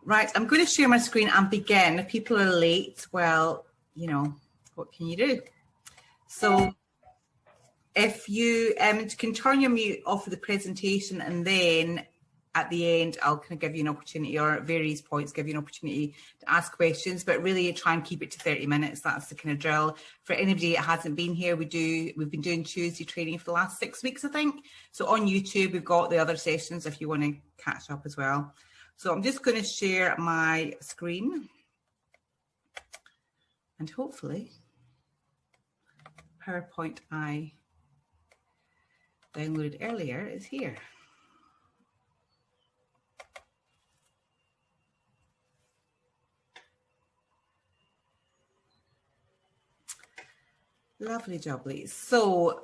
Right, I'm going to share my screen and begin. If people are late, well, you know, what can you do? So if you can turn your mute off of the presentation, and then at the end, I'll kind of give you an opportunity, or at various points, give you an opportunity to ask questions, but really try and keep it to 30 minutes. That's the kind of drill. For anybody that hasn't been here, we've been doing Tuesday training for the last 6 weeks, I think. So on YouTube, we've got the other sessions if you want to catch up as well. So I'm just going to share my screen, and hopefully PowerPoint I downloaded earlier is here. Lovely jubbly. So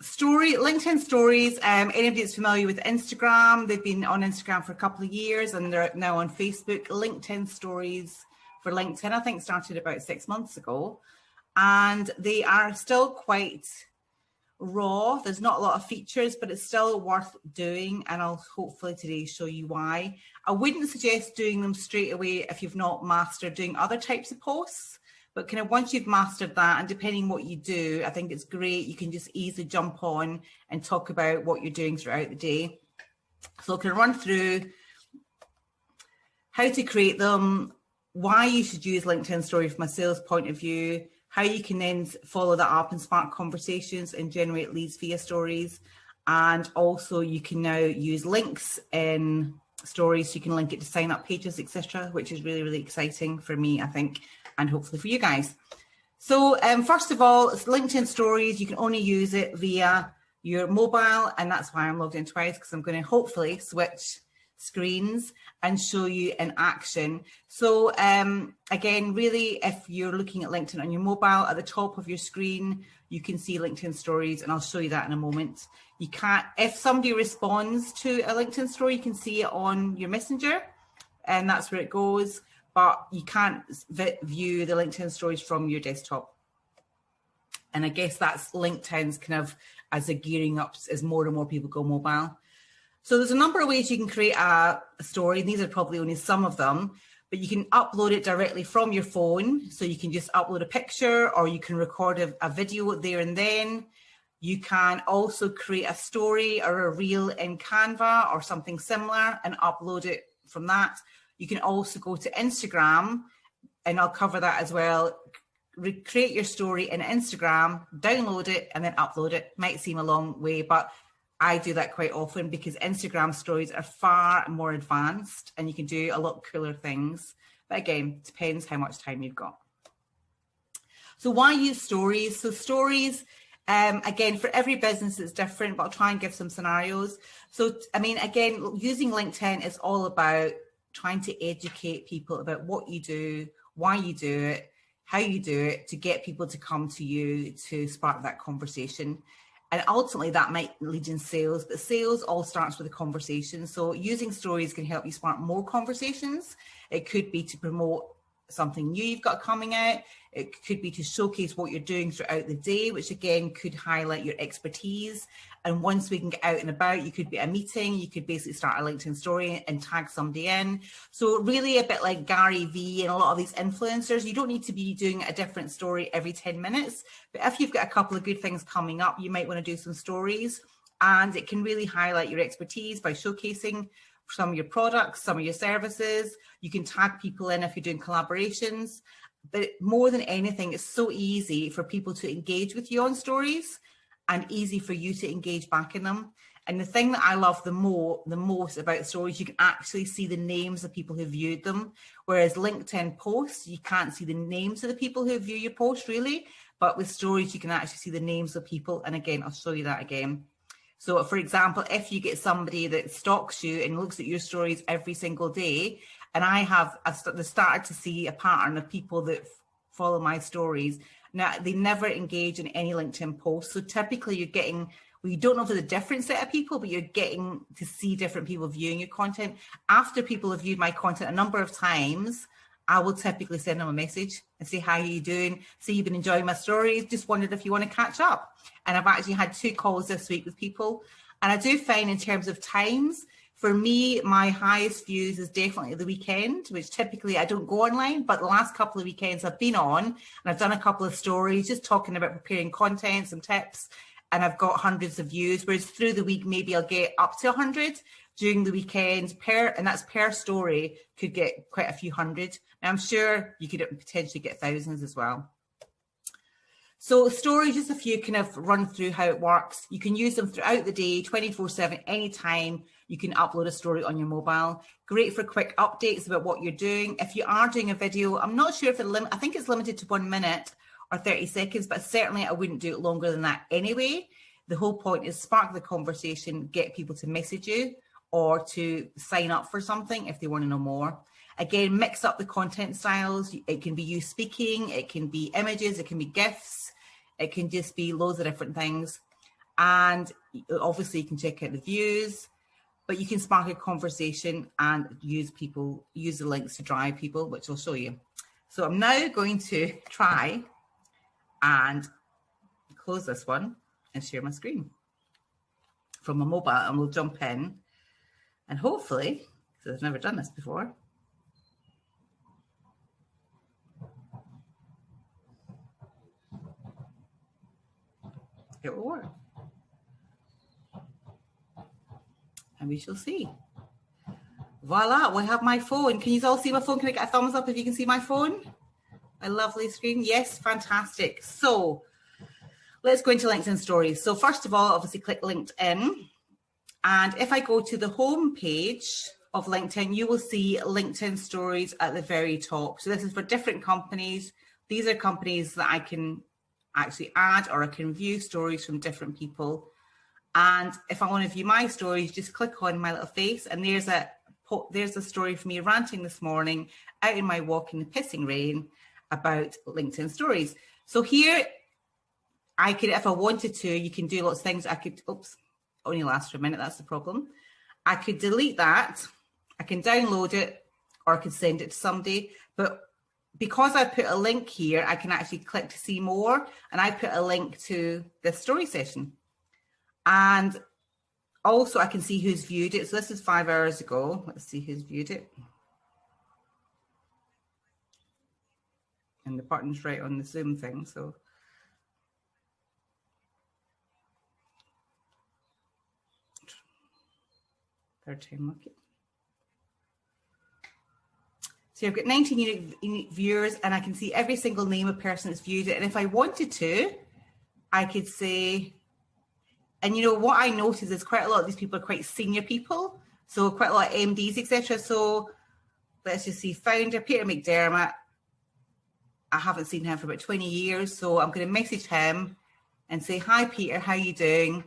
LinkedIn stories, anybody that's familiar with Instagram, they've been on Instagram for a couple of years and they're now on Facebook. LinkedIn stories for LinkedIn, I think, started about 6 months ago, and they are still quite raw. There's not a lot of features, but it's still worth doing, and I'll hopefully today show you why. I wouldn't suggest doing them straight away if you've not mastered doing other types of posts. But kind of once you've mastered that, and depending on what you do, I think it's great. You can just easily jump on and talk about what you're doing throughout the day. So I can run through how to create them, why you should use LinkedIn Story from a sales point of view, how you can then follow that up and spark conversations and generate leads via stories. And also you can now use links in stories, so you can link it to sign up pages, etc., which is really, really exciting for me, I think, and hopefully for you guys. So first of all, it's LinkedIn Stories. You can only use it via your mobile, and that's why I'm logged in twice, because I'm going to hopefully switch screens and show you in action. So again, really, if you're looking at LinkedIn on your mobile, at the top of your screen, you can see LinkedIn Stories, and I'll show you that in a moment. You can't, if somebody responds to a LinkedIn story, you can see it on your Messenger, and that's where it goes. But you can't view the LinkedIn stories from your desktop. And I guess that's LinkedIn's kind of as they're gearing up as more and more people go mobile. So there's a number of ways you can create a story. These are probably only some of them, but you can upload it directly from your phone. So you can just upload a picture, or you can record a video there and then. You can also create a story or a reel in Canva or something similar and upload it from that. You can also go to Instagram, and I'll cover that as well. Recreate your story in Instagram, download it, and then upload it. Might seem a long way, but I do that quite often because Instagram stories are far more advanced and you can do a lot cooler things. But again, depends how much time you've got. So why use stories? So stories, again, for every business it's different, but I'll try and give some scenarios. So, I mean, again, using LinkedIn is all about trying to educate people about what you do, why you do it, how you do it, to get people to come to you to spark that conversation. And ultimately that might lead in sales, but sales all starts with a conversation. So using stories can help you spark more conversations. It could be to promote something new you've got coming out. It could be to showcase what you're doing throughout the day, which again could highlight your expertise. And once we can get out and about, you could be at a meeting, you could basically start a LinkedIn story and tag somebody in. So really a bit like Gary Vee and a lot of these influencers, you don't need to be doing a different story every 10 minutes. But if you've got a couple of good things coming up, you might want to do some stories, and it can really highlight your expertise by showcasing some of your products, some of your services. You can tag people in if you're doing collaborations. But more than anything, it's so easy for people to engage with you on stories and easy for you to engage back in them. And the thing that I love the most about stories, you can actually see the names of people who viewed them. Whereas LinkedIn posts, you can't see the names of the people who view your post really. But with stories, you can actually see the names of people. And again, I'll show you that again. So for example, if you get somebody that stalks you and looks at your stories every single day, and I've started to see a pattern of people that follow my stories. Now, they never engage in any LinkedIn posts. So typically you're getting, well, you don't know if there's a different set of people, but you're getting to see different people viewing your content. After people have viewed my content a number of times, I will typically send them a message and say, how are you doing? See, you've been enjoying my stories. Just wondered if you want to catch up. And I've actually had 2 calls this week with people. And I do find in terms of times, For me, my highest views is definitely the weekend, which typically I don't go online, but the last couple of weekends I've been on and I've done a couple of stories just talking about preparing content, some tips, and I've got hundreds of views, whereas through the week, maybe I'll get up to 100. During the weekend, and that's per story, could get quite a few hundred. And I'm sure you could potentially get thousands as well. So stories, just a few kind of run through how it works. You can use them throughout the day, 24/7, anytime. You can upload a story on your mobile. Great for quick updates about what you're doing. If you are doing a video, I'm not sure if I think it's limited to 1 minute or 30 seconds, but certainly I wouldn't do it longer than that anyway. The whole point is spark the conversation, get people to message you or to sign up for something if they want to know more. Again, mix up the content styles. It can be you speaking, it can be images, it can be GIFs, it can just be loads of different things. And obviously you can check out the views, but you can spark a conversation and use the links to drive people, which I'll show you. So I'm now going to try and close this one and share my screen from my mobile, and we'll jump in and hopefully, because I've never done this before, it will work. And we shall see. Voila, we have my phone. Can you all see my phone? Can I get a thumbs up if you can see my phone? My lovely screen. Yes, fantastic. So let's go into LinkedIn stories. So first of all, obviously click LinkedIn. And if I go to the home page of LinkedIn, you will see LinkedIn stories at the very top. So this is for different companies. These are companies that I can actually add, or I can view stories from different people. And if I want to view my stories, just click on my little face, and there's a story for me ranting this morning out in my walk in the pissing rain about LinkedIn stories. So here I could, if I wanted to, you can do lots of things. I could, only lasts for a minute, that's the problem. I could delete that, I can download it, or I could send it to somebody. But because I put a link here, I can actually click to see more, and I put a link to this story session. And also I can see who's viewed it. So this is 5 hours ago. Let's see who's viewed it. And the button's right on the Zoom thing, so. Third time lucky. So I've got 19 unique viewers, and I can see every single name of person that's viewed it. And if I wanted to, I could say, and you know what I noticed is quite a lot of these people are quite senior people, so quite a lot of MDs, etc. So let's just see, founder Peter McDermott. I haven't seen him for about 20 years, so I'm going to message him and say, hi Peter, how you doing?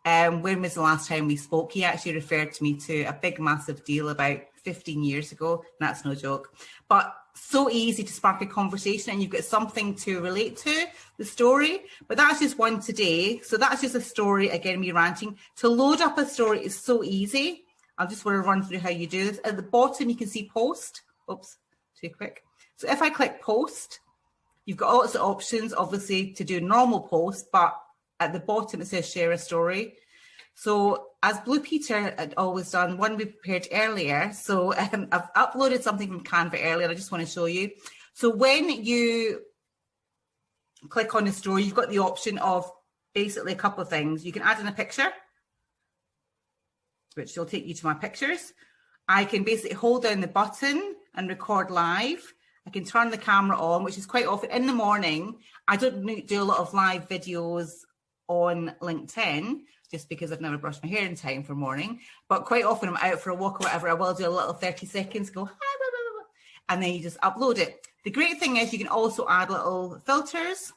When was the last time we spoke? He actually referred to me to a big, massive deal about 15 years ago. That's no joke. But so easy to spark a conversation, and you've got something to relate to, the story. But that's just one today. So that's just a story, again, me ranting. To load up a story is so easy. I just want to run through how you do this. At the bottom, you can see post. Oops, too quick. So if I click post, you've got lots of options, obviously, to do normal post, but at the bottom, it says share a story. So as Blue Peter had always done, one we prepared earlier. So I've uploaded something from Canva earlier. I just want to show you. So when you click on the story, you've got the option of basically a couple of things. You can add in a picture, which will take you to my pictures. I can basically hold down the button and record live. I can turn the camera on, which is quite often in the morning. I don't do a lot of live videos on LinkedIn just because I've never brushed my hair in time for morning, but quite often I'm out for a walk or whatever, I will do a little 30 seconds, go, hi, blah, blah, blah, and then you just upload it. The great thing is you can also add little filters.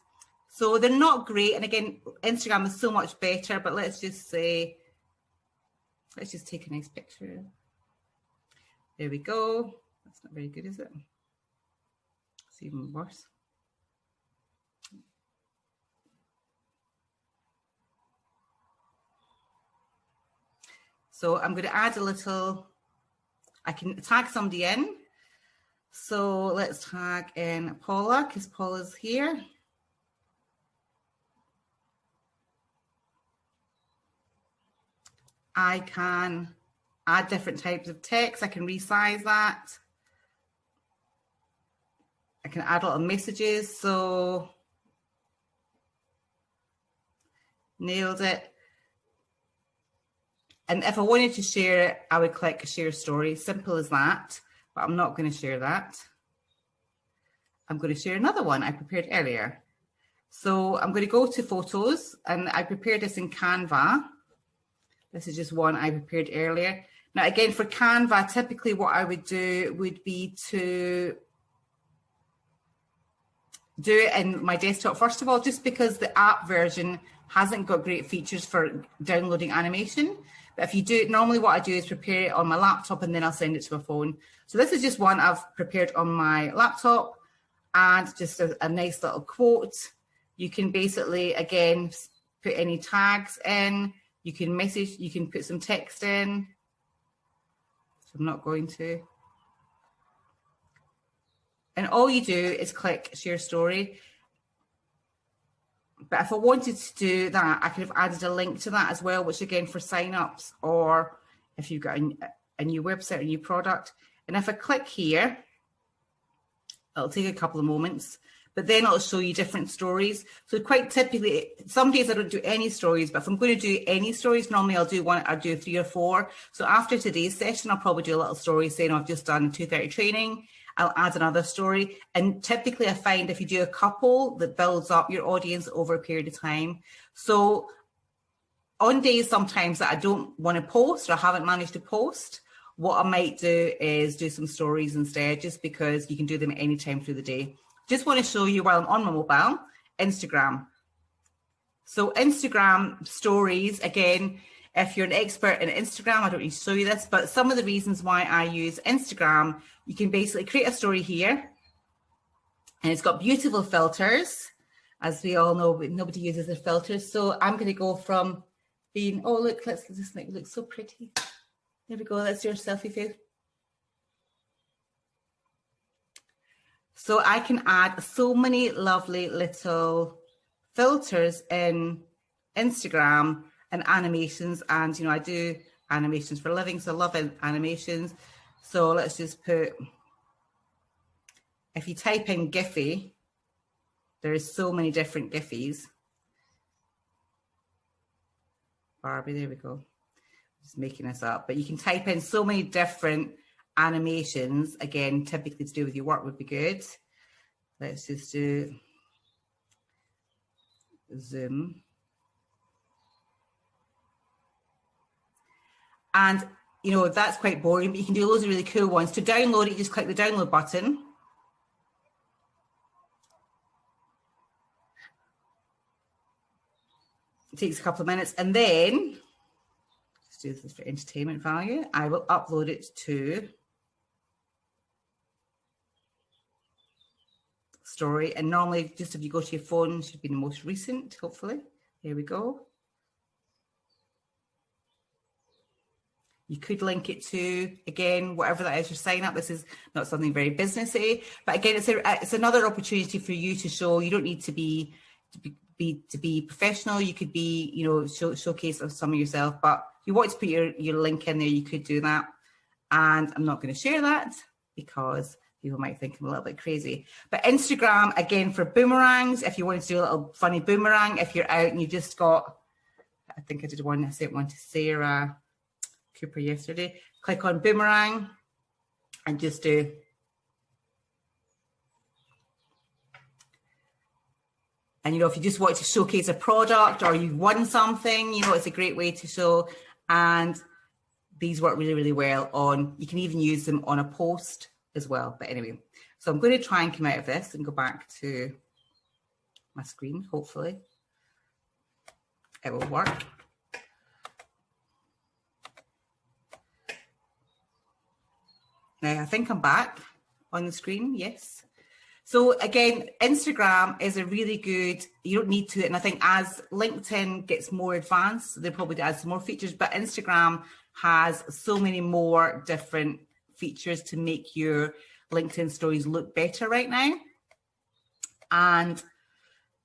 So they're not great. And again, Instagram is so much better, but let's just say, let's just take a nice picture. There we go. That's not very good, is it? It's even worse. So I'm going to add a little, I can tag somebody in. So let's tag in Paula, because Paula's here. I can add different types of text. I can resize that. I can add little messages. So nailed it. And if I wanted to share it, I would click share story. Simple as that. But I'm not going to share that. I'm going to share another one I prepared earlier. So I'm going to go to photos, and I prepared this in Canva. This is just one I prepared earlier. Now, again, for Canva, typically what I would do would be to do it in my desktop, first of all, just because the app version hasn't got great features for downloading animation. But if you do it, normally what I do is prepare it on my laptop and then I'll send it to my phone. So this is just one I've prepared on my laptop, and just a nice little quote. You can basically, again, put any tags in. You can message, you can put some text in. So I'm not going to. And all you do is click share story. But if I wanted to do that, I could have added a link to that as well, which again for signups, or if you've got a new website, a new product. And if I click here, it'll take a couple of moments, but then it'll show you different stories. So quite typically, some days I don't do any stories, but if I'm going to do any stories, normally I'll do 3 or 4. So after today's session, I'll probably do a little story saying I've just done 2:30 training. I'll add another story. And typically I find if you do a couple, that builds up your audience over a period of time. So on days sometimes that I don't want to post, or I haven't managed to post, what I might do is do some stories instead, just because you can do them at any time through the day. Just want to show you while I'm on my mobile, Instagram. So Instagram stories, again, if you're an expert in Instagram, I don't need to show you this, but some of the reasons why I use Instagram, you can basically create a story here, and it's got beautiful filters. As we all know, but nobody uses their filters. So I'm going to go from being, oh, look, let's just make it look so pretty. There we go, that's your selfie face. So I can add so many lovely little filters in Instagram and animations. And, you know, I do animations for a living, so I love animations. So let's just put, if you type in Giphy, there is so many different Giphies. Barbie, there we go. Just making this up, but you can type in so many different animations. Again, typically to do with your work would be good. Let's just do zoom. And, you know, that's quite boring, but you can do loads of really cool ones. To download it, just click the download button. It takes a couple of minutes, and then let's do this for entertainment value. I will upload it to story, and normally just if you go to your phone, it should be the most recent, hopefully. There we go. You could link it to, again, whatever that is your sign up. This is not something very businessy, but again, it's another opportunity for you to show. You don't need to be professional. You could be, you know, showcase of some of yourself, but if you want to put your link in there, you could do that. And I'm not going to share that because people might think I'm a little bit crazy. But Instagram, again, for boomerangs, if you want to do a little funny boomerang, if you're out and you just got, I think I did one, I sent one to Sarah Cooper yesterday. Click on boomerang and just do. And, you know, if you just want to showcase a product or you've won something, you know, it's a great way to show. And these work really, really well on, you can even use them on a post as well. But anyway, so I'm going to try and come out of this and go back to my screen. Hopefully it will work. Now, I think I'm back on the screen. Yes. So again, Instagram is a really good, you don't need to, and I think as LinkedIn gets more advanced, they'll probably add some more features, but Instagram has so many more different features to make your LinkedIn stories look better right now. And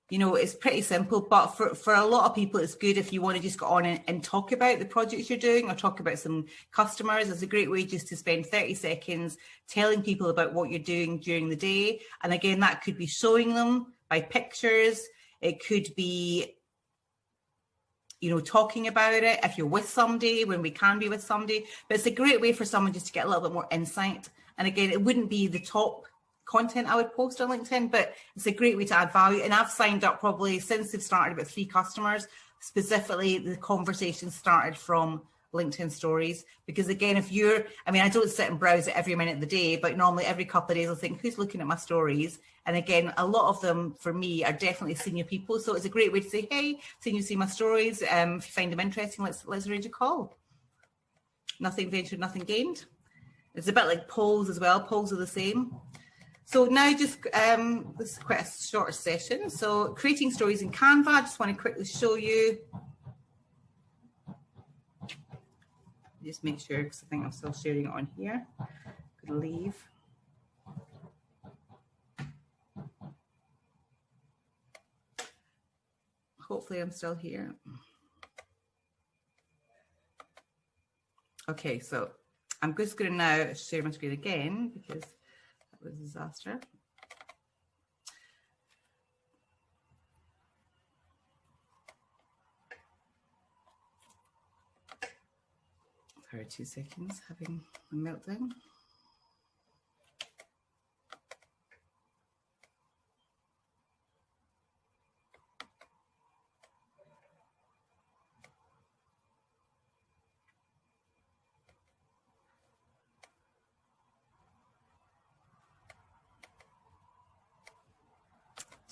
You know, it's pretty simple, but for a lot of people, it's good if you want to just go on and talk about the projects you're doing or talk about some customers. It's a great way just to spend 30 seconds telling people about what you're doing during the day. And again, that could be showing them by pictures. It could be, you know, talking about it if you're with somebody, when we can be with somebody. But it's a great way for someone just to get a little bit more insight. And again, it wouldn't be the top content I would post on LinkedIn, but it's a great way to add value. And I've signed up probably since they've started about 3 customers. Specifically, the conversation started from LinkedIn stories, because again, if you're, I mean, I don't sit and browse it every minute of the day, but normally every couple of days I'll think, who's looking at my stories? And again, a lot of them for me are definitely senior people. So it's a great way to say, hey, seen you see my stories. If you find them interesting, let's arrange a call. Nothing ventured, nothing gained. It's a bit like polls as well. Polls are the same. So now just, this is quite a short session. So creating stories in Canva, I just want to quickly show you. Just make sure, because I think I'm still sharing it on here. Could leave. Hopefully I'm still here. Okay, so I'm just going to now share my screen again, because that was a disaster. Sorry, 2 seconds, having a meltdown.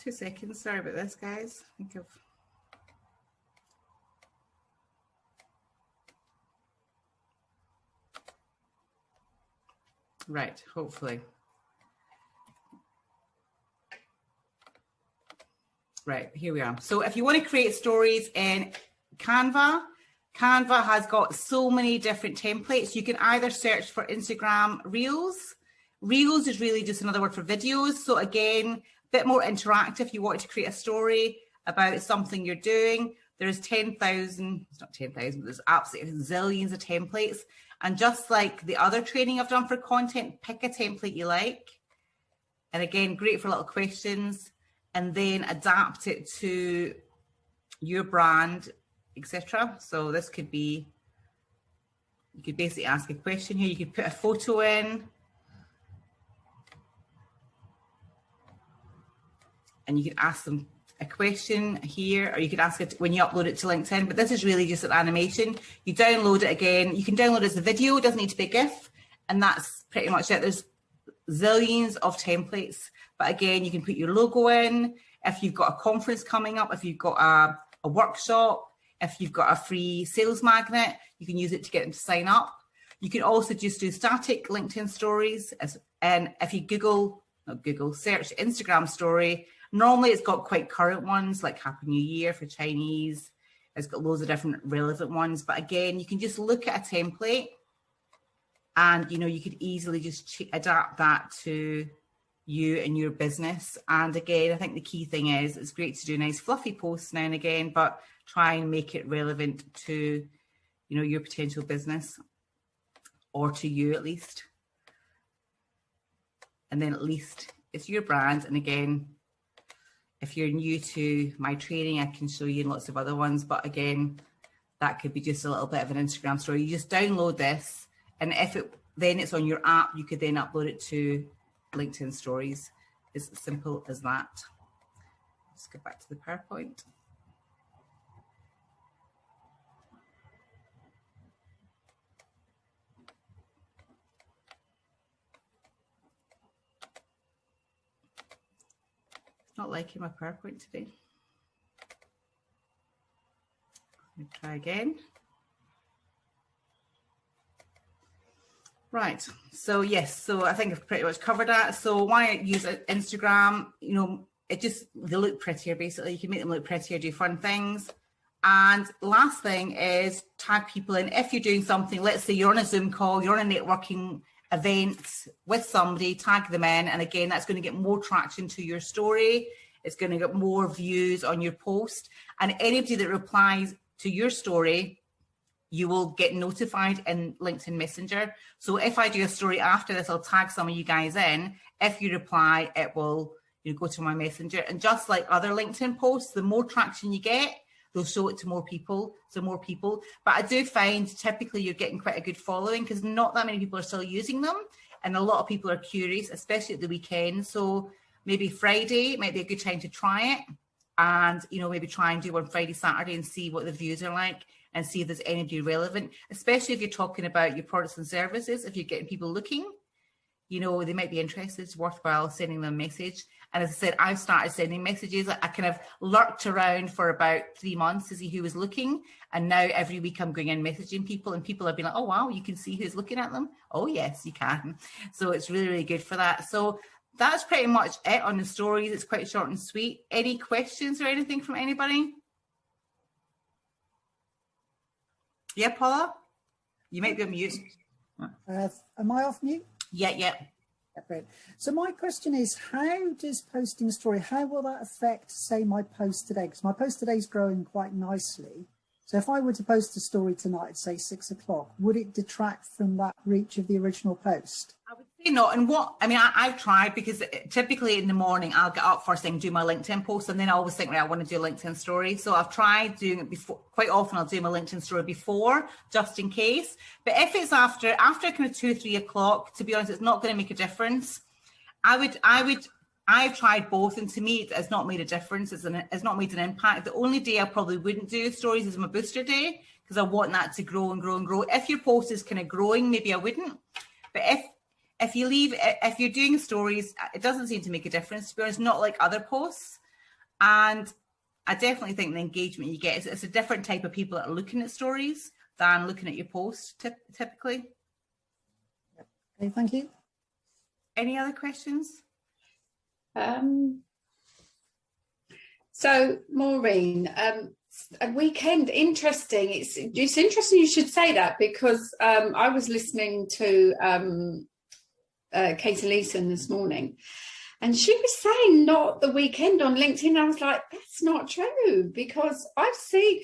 Two seconds, sorry about this, guys. I think I've... Right, hopefully. Right, here we are. So if you want to create stories in Canva, Canva has got so many different templates. You can either search for Instagram Reels. Reels is really just another word for videos. So again, a bit more interactive. You want to create a story about something you're doing. There's 10,000, it's not 10,000, there's absolutely zillions of templates. And just like the other training I've done for content, pick a template you like. And again, great for little questions, and then adapt it to your brand, etc. So this could be, you could basically ask a question here. You could put a photo in. And you could ask them a question here, or you could ask it when you upload it to LinkedIn. But this is really just an animation. You download it again. You can download it as a video. It doesn't need to be a GIF. And that's pretty much it. There's zillions of templates. But again, you can put your logo in. If you've got a conference coming up, if you've got a workshop, if you've got a free sales magnet, you can use it to get them to sign up. You can also just do static LinkedIn stories. And if you search Instagram story, normally it's got quite current ones like Happy New Year for Chinese. It's got loads of different relevant ones. But again, you can just look at a template and, you know, you could easily just adapt that to you and your business. And again, I think the key thing is it's great to do nice fluffy posts now and again, but try and make it relevant to, you know, your potential business, or to you at least. And then at least it's your brand. And again, if you're new to my training, I can show you lots of other ones. But again, that could be just a little bit of an Instagram story. You just download this, and if it then it's on your app, you could then upload it to LinkedIn stories. It's as simple as that. Let's go back to the PowerPoint. Not liking my PowerPoint today. Let me try again. Right, so yes, so I think I've pretty much covered that. So why use Instagram? You know, they look prettier basically. You can make them look prettier, do fun things. And last thing is tag people in. If you're doing something, let's say you're on a Zoom call, you're on a networking event with somebody, tag them in. And again, that's going to get more traction to your story. It's going to get more views on your post. And anybody that replies to your story, you will get notified in LinkedIn Messenger. So if I do a story after this, I'll tag some of you guys in. If you reply, it will go to my messenger. And just like other LinkedIn posts, the more traction you get, they'll show it to more people. But I do find typically you're getting quite a good following because not that many people are still using them. And a lot of people are curious, especially at the weekend. So maybe Friday might be a good time to try it. And, maybe try and do one Friday, Saturday and see what the views are like and see if there's anybody relevant, especially if you're talking about your products and services. If you're getting people looking, they might be interested. It's worthwhile sending them a message. And as I said, I've started sending messages. I kind of lurked around for about 3 months to see who was looking. And now every week I'm going in messaging people and people have been like, oh, wow, you can see who's looking at them. Oh, yes, you can. So it's really, really good for that. So that's pretty much it on the stories. It's quite short and sweet. Any questions or anything from anybody? Yeah, Paula? You might be on mute. Am I off mute? Yeah. Great. So my question is, how does posting a story, how will that affect, say, my post today? Because my post today is growing quite nicely. So if I were to post a story tonight at, say, 6 o'clock, would it detract from that reach of the original post? I would say not. And I've tried, because typically in the morning I'll get up first thing, do my LinkedIn post, and then I always think, right, I want to do a LinkedIn story. So I've tried doing it before. Quite often I'll do my LinkedIn story before, just in case. But if it's after kind of 2 or 3 o'clock, to be honest, it's not going to make a difference. I've tried both, and to me, it's not made a difference. It's not made an impact. The only day I probably wouldn't do stories is my booster day, because I want that to grow and grow and grow. If your post is kind of growing, maybe I wouldn't. But if you're doing stories, it doesn't seem to make a difference, to be honest, not like other posts. And I definitely think the engagement you get, it's a different type of people that are looking at stories than looking at your posts typically. Okay, thank you. Any other questions? So Maureen, a weekend, interesting. It's interesting you should say that, because I was listening to Katie Leeson this morning, and she was saying not the weekend on LinkedIn. I was like, that's not true, because I've seen,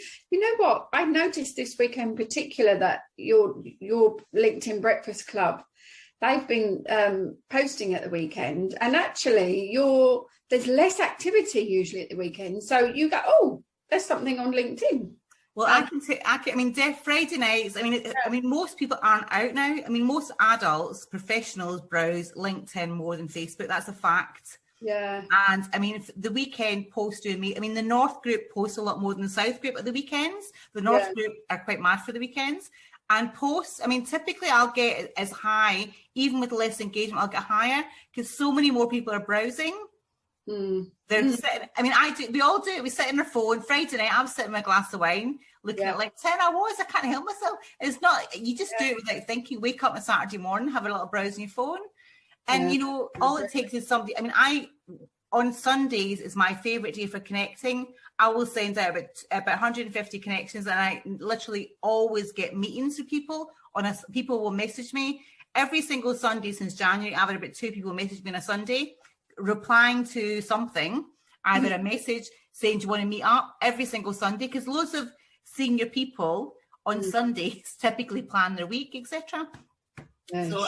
what I noticed this weekend in particular, that your LinkedIn Breakfast Club, they've been posting at the weekend, and actually there's less activity usually at the weekend. So you go, oh, there's something on LinkedIn. Well, I can say, Friday nights, most people aren't out now. Most adults, professionals browse LinkedIn more than Facebook. That's a fact. Yeah. And the weekend posts do me. The North group posts a lot more than the South group at the weekends. The North group are quite mad for the weekends. And posts, typically I'll get as high, even with less engagement, I'll get higher, because so many more people are browsing. They're sitting, we all do it. We sit on our phone. Friday night, I'm sitting with a glass of wine, looking at like 10 hours. I can't help myself. It's not, you just do it without thinking. Wake up on Saturday morning, have a little browse on your phone. And, all it takes is somebody. On Sundays is my favorite day for connecting. I will send out about 150 connections, and I literally always get meetings with people. People will message me every single Sunday since January. I've had about 2 people message me on a Sunday, replying to something, either a message saying, do you want to meet up, every single Sunday, because loads of senior people on Sundays typically plan their week, etc. So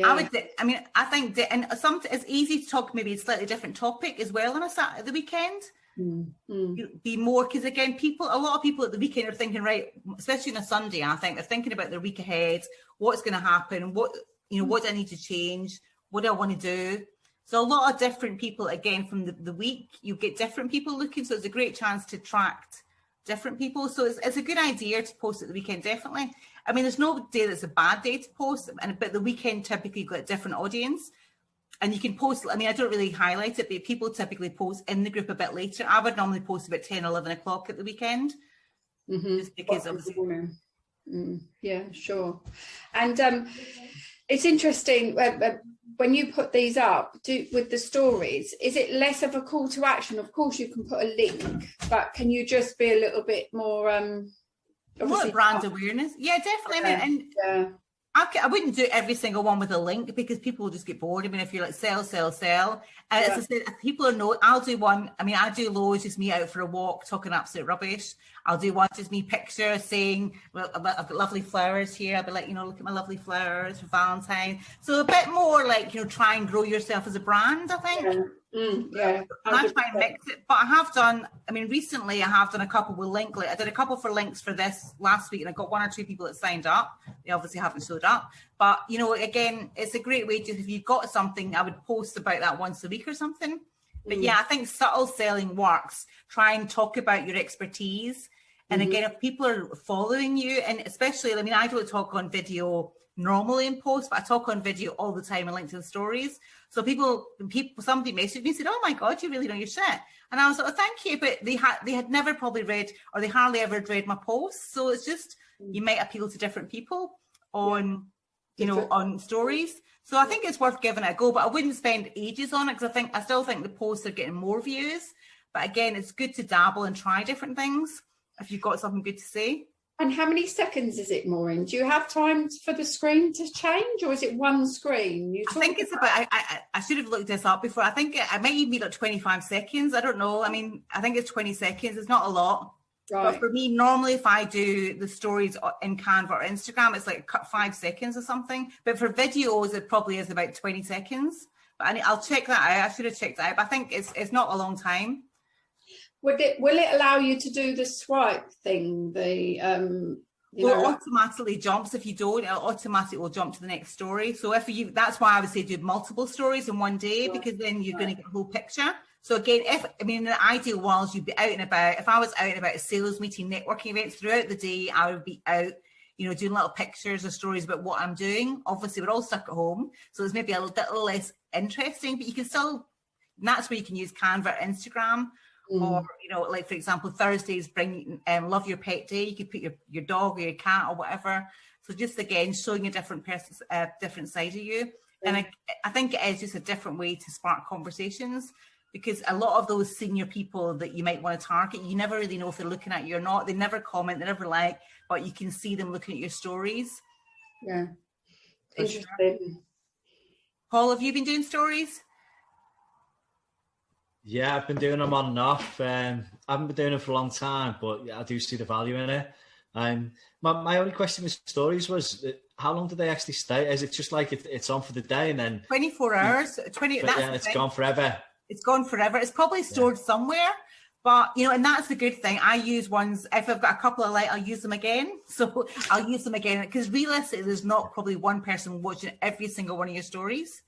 I think that, and sometimes it's easy to talk maybe a slightly different topic as well on a Saturday, the weekend. Be more, because again, a lot of people at the weekend are thinking, right, especially on a Sunday, I think they're thinking about their week ahead, what's going to happen, what do I need to change, what do I want to do. So a lot of different people, again, from the week, you get different people looking. So it's a great chance to attract different people. So it's a good idea to post at the weekend, definitely. There's no day that's a bad day to post, but the weekend typically you've got a different audience. And you can post, I don't really highlight it, but people typically post in the group a bit later. I would normally post about 10, 11 o'clock at the weekend. Just because yeah, sure. And it's interesting, when you put these up with the stories, is it less of a call to action? Of course, you can put a link, but can you just be a little bit more... more brand awareness? Yeah, definitely. I wouldn't do every single one with a link because people will just get bored. I mean, if you're like sell, as I said, if people know, I'll do one. I mean, I do loads, just me out for a walk, talking absolute rubbish. I'll do one, just me picture saying, well, I've got lovely flowers here. I'll be like, look at my lovely flowers for Valentine. So a bit more like, try and grow yourself as a brand, I think. Yeah. And I try and mix it, but I have done, recently I have done a couple with link. I did a couple for links for this last week and I got 1 or 2 people that signed up. They obviously haven't showed up, but again, it's a great way to, if you've got something, I would post about that once a week or something. But yeah, I think subtle selling works. Try and talk about your expertise. And again, if people are following you, and especially, I don't talk on video normally in posts, but I talk on video all the time in LinkedIn stories. So somebody messaged me and said, "Oh my God, you really know your shit." And I was like, "Oh, thank you." But they had never probably read, or they hardly ever read my posts. So it's just, you might appeal to different people on, on stories. So I think it's worth giving it a go, but I wouldn't spend ages on it because I still think the posts are getting more views. But again, it's good to dabble and try different things if you've got something good to say. And how many seconds is it, Maureen? Do you have time for the screen to change, or is it one screen? I think it's about, I should have looked this up before. I think it might even be like 25 seconds. I don't know. I think it's 20 seconds. It's not a lot. Right. But for me, normally if I do the stories in Canva or Instagram, it's like 5 seconds or something. But for videos, it probably is about 20 seconds. But I'll check that out. I should have checked that out. But I think it's not a long time. Will it allow you to do the swipe thing? Automatically jumps. If you don't, it automatically will jump to the next story. So that's why I would say do multiple stories in one day, because then you're going to get a whole picture. So again, in the ideal world, you'd be out and about. If I was out and about at sales meeting, networking events throughout the day, I would be out, doing little pictures or stories about what I'm doing. Obviously, we're all stuck at home, so it's maybe a little less interesting, but you can still, and that's where you can use Canva or Instagram. Or, like, for example, Thursdays bring Love Your Pet Day. You could put your dog or your cat or whatever. So just, again, showing a different person, different side of you. And I think it is just a different way to spark conversations, because a lot of those senior people that you might want to target, you never really know if they're looking at you or not. They never comment, they never like, but you can see them looking at your stories. Yeah. Interesting. Sure. Paul, have you been doing stories? Yeah, I've been doing them on and off. I haven't been doing them for a long time, but I do see the value in it. My only question with stories was, how long do they actually stay? Is it just like it's on for the day and then 24 hours? 20. But yeah, it's gone forever. It's gone forever. It's probably stored somewhere, but and that's the good thing. I use ones, if I've got a couple of light, I'll use them again. So I'll use them again, because realistically, there's not probably one person watching every single one of your stories.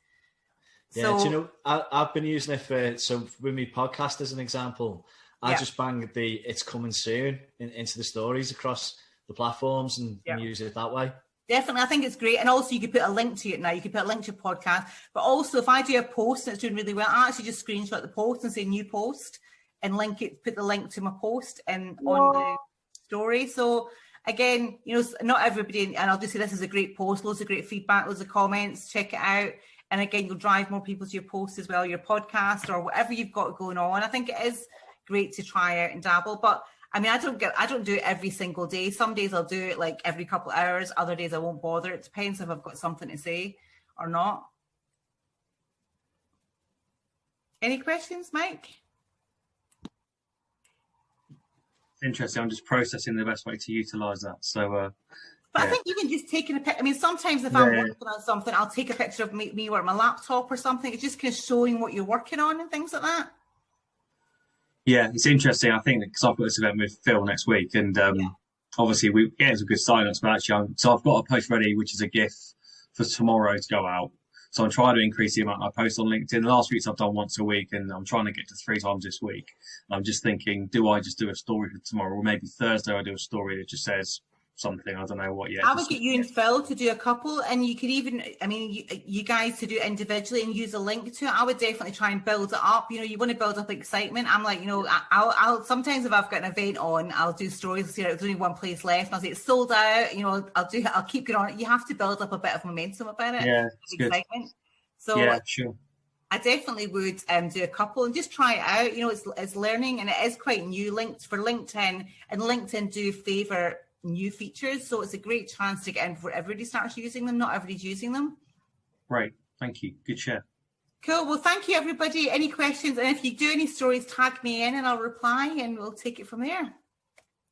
Yeah, so, I've been using it so with me podcast as an example, I just bang it's coming soon into the stories across the platforms and use it that way. Definitely, I think it's great. And also you could put a link to it now. You could put a link to your podcast. But also if I do a post and it's doing really well, I actually just screenshot the post and say new post and put the link to my post on the story. So again, not everybody, and I'll just say this is a great post, loads of great feedback, loads of comments, check it out. And again, you'll drive more people to your post as well, your podcast or whatever you've got going on. I think it is great to try out and dabble. But I don't do it every single day. Some days I'll do it like every couple of hours. Other days I won't bother. It depends if I've got something to say or not. Any questions, Mike? Interesting. I'm just processing the best way to utilize that. So, but I think even just taking a picture, sometimes if I'm working on something, I'll take a picture of me or my laptop or something. It's just kind of showing what you're working on and things like that. Yeah, it's interesting. I think because I've got this event with Phil next week, and obviously we get some good silence, but actually, so I've got a post ready, which is a GIF for tomorrow to go out. So I'm trying to increase the amount I post on LinkedIn. The last weeks I've done once a week, and I'm trying to get to 3 times this week. And I'm just thinking, do I just do a story for tomorrow, or maybe Thursday I do a story that just says something, I don't know what yet. I would get you and Phil to do a couple, and you could even, you guys to do it individually and use a link to it. I would definitely try and build it up. You want to build up excitement. I'm like, I'll sometimes if I've got an event on, I'll do stories. There's only one place left, and I'll say it's sold out. I'll keep going on. You have to build up a bit of momentum about it. Yeah, it's excitement. Good. So yeah, sure. I definitely would do a couple and just try it out. It's learning, and it is quite new. Links for LinkedIn, and LinkedIn do favor new features. So it's a great chance to get in before everybody starts using them. Not everybody's using them. Great. Thank you. Good share. Cool. Well, thank you, everybody. Any questions? And if you do any stories, tag me in and I'll reply and we'll take it from there.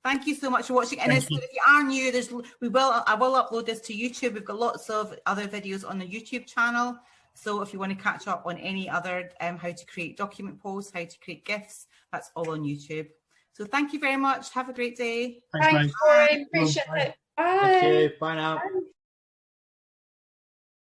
Thank you so much for watching. And if you are new, I will upload this to YouTube. We've got lots of other videos on the YouTube channel. So if you want to catch up on any other how to create document posts, how to create GIFs, that's all on YouTube. So thank you very much. Have a great day. Thanks, Maureen. Appreciate it. Bye. Thank you. Bye now. Bye.